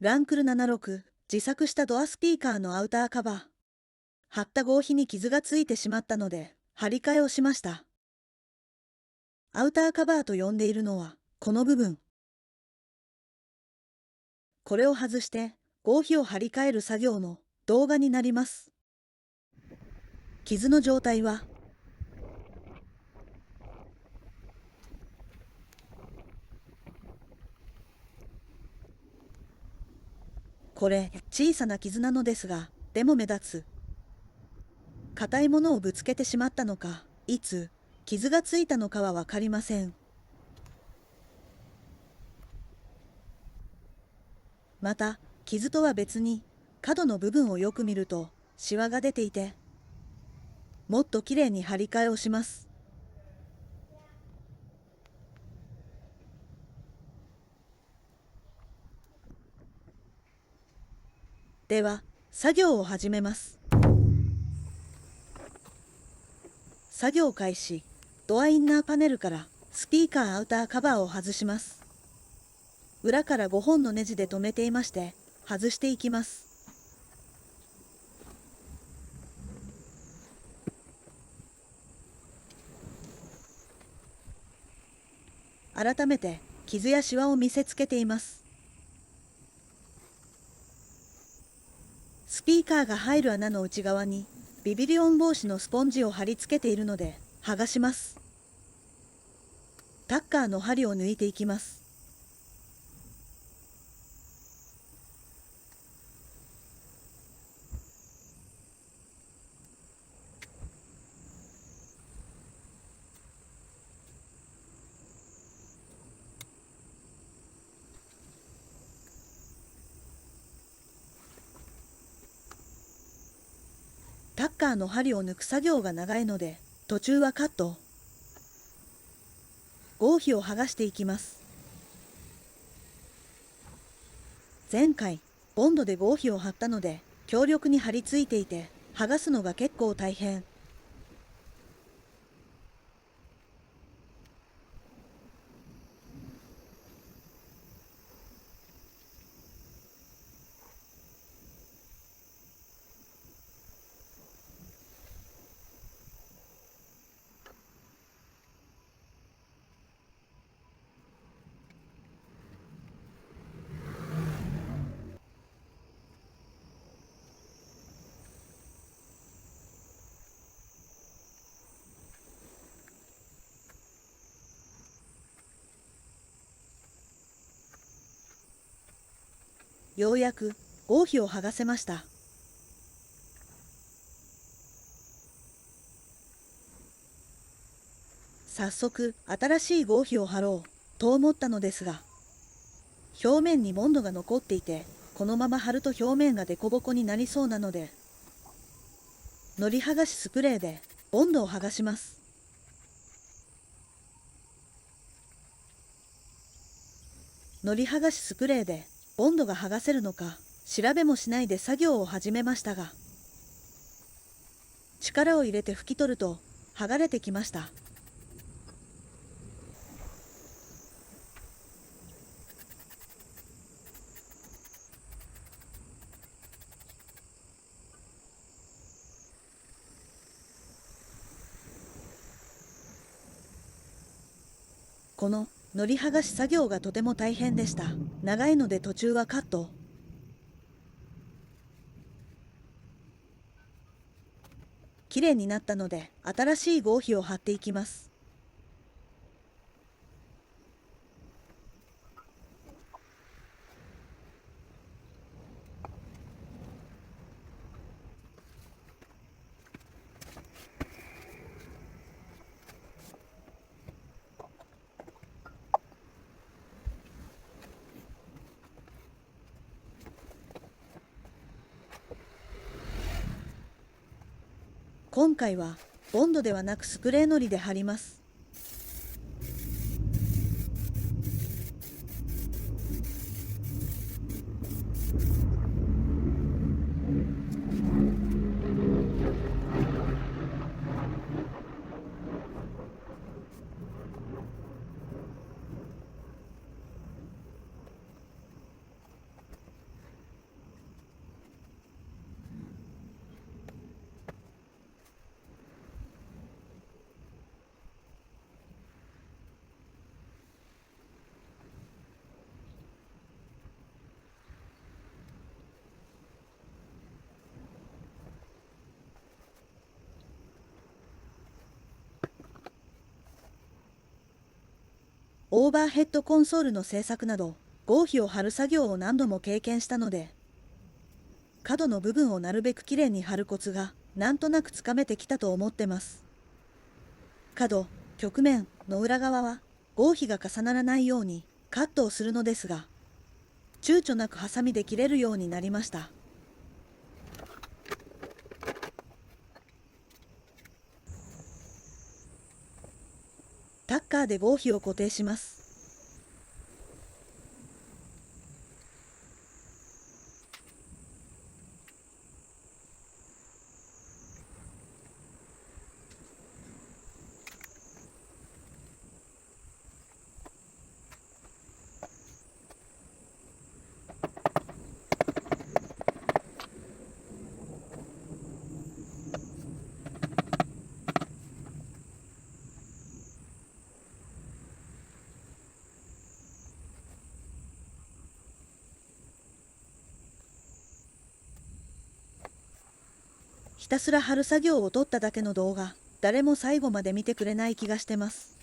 ランクル76、自作したドアスピーカーのアウターカバー。貼った合皮に傷がついてしまったので、張り替えをしました。アウターカバーと呼んでいるのは、この部分。これを外して、合皮を張り替える作業の動画になります。傷の状態は、これ、小さな傷なのですが、でも目立つ。硬いものをぶつけてしまったのか、いつ傷がついたのかはわかりません。また、傷とは別に、角の部分をよく見ると、シワが出ていて、もっときれいに張り替えをします。では、作業を始めます。作業開始。ドアインナーパネルからスピーカーアウターカバーを外します。裏から5本のネジで留めていまして、外していきます。改めて傷やシワを見せつけています。スピーカーが入る穴の内側にビビリオン防止のスポンジを貼り付けているので剥がします。タッカーの針を抜いていきます。タッカーの針を抜く作業が長いので途中はカット。合皮を剥がしていきます。前回ボンドで合皮を貼ったので強力に貼り付いていて剥がすのが結構大変。ようやく合皮を剥がせました。早速新しい合皮を貼ろうと思ったのですが、表面にボンドが残っていて、このまま貼ると表面がデコボコになりそうなので、のり剥がしスプレーでボンドを剥がします。のり剥がしスプレーでボンドが剥がせるのか調べもしないで作業を始めましたが、力を入れて拭き取ると剥がれてきました。こののり剥がし作業がとても大変でした。長いので途中はカット。きれいになったので新しい合皮を貼っていきます。今回はボンドではなくスプレーのりで貼ります。オーバーヘッドコンソールの製作など合皮を貼る作業を何度も経験したので、角の部分をなるべくきれいに貼るコツがなんとなくつかめてきたと思ってます。角、曲面の裏側は合皮が重ならないようにカットをするのですが、躊躇なくハサミで切れるようになりました。タッカーで合皮を固定します。ひたすら貼る作業を撮っただけの動画、誰も最後まで見てくれない気がしてます。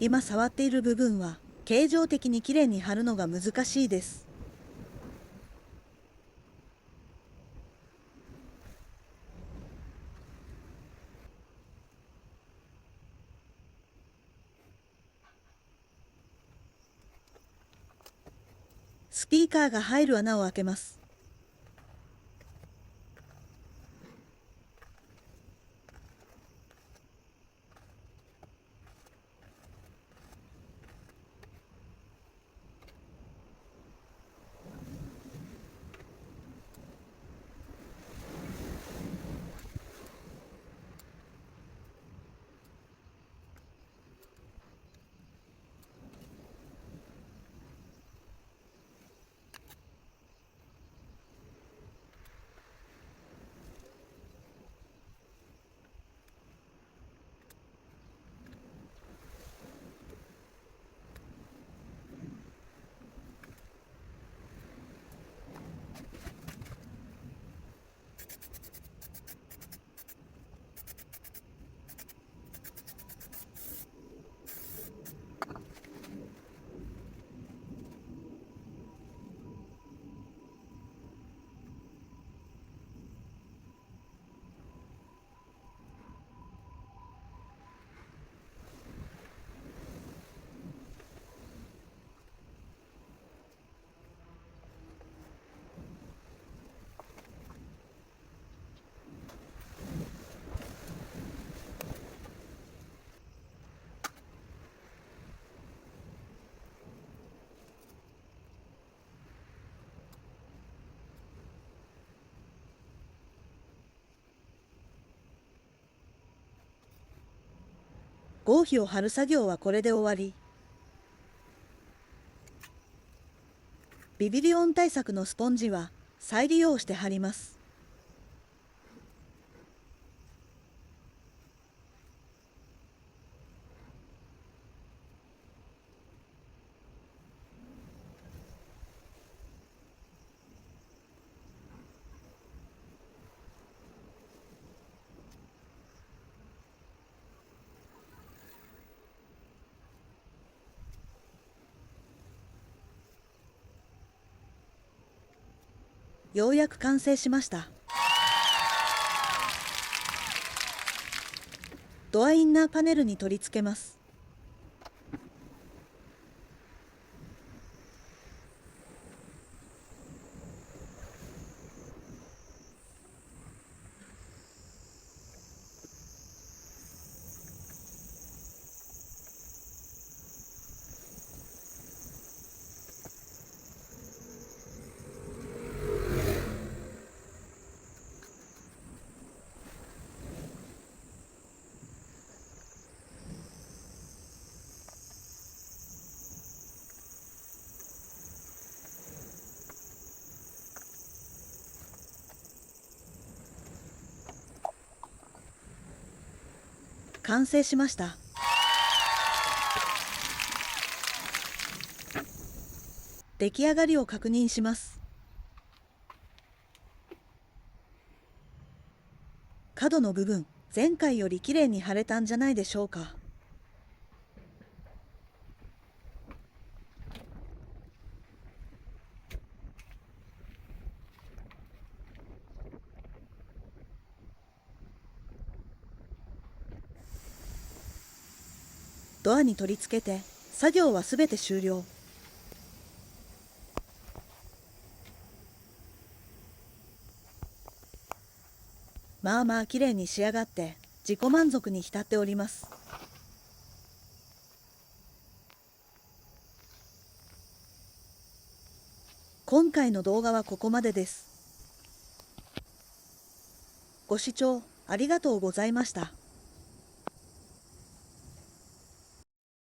今触っている部分は形状的にきれいに貼るのが難しいです。スピーカーが入る穴を開けます。合皮を貼る作業はこれで終わり。ビビリオン対策のスポンジは再利用して貼ります。ようやく完成しました。ドアインナーパネルに取り付けます。完成しました。出来上がりを確認します。角の部分、前回よりきれいに貼れたんじゃないでしょうか。ドアに取り付けて作業はすべて終了。まあまあ綺麗に仕上がって自己満足に浸っております。今回の動画はここまでです。ご視聴ありがとうございました。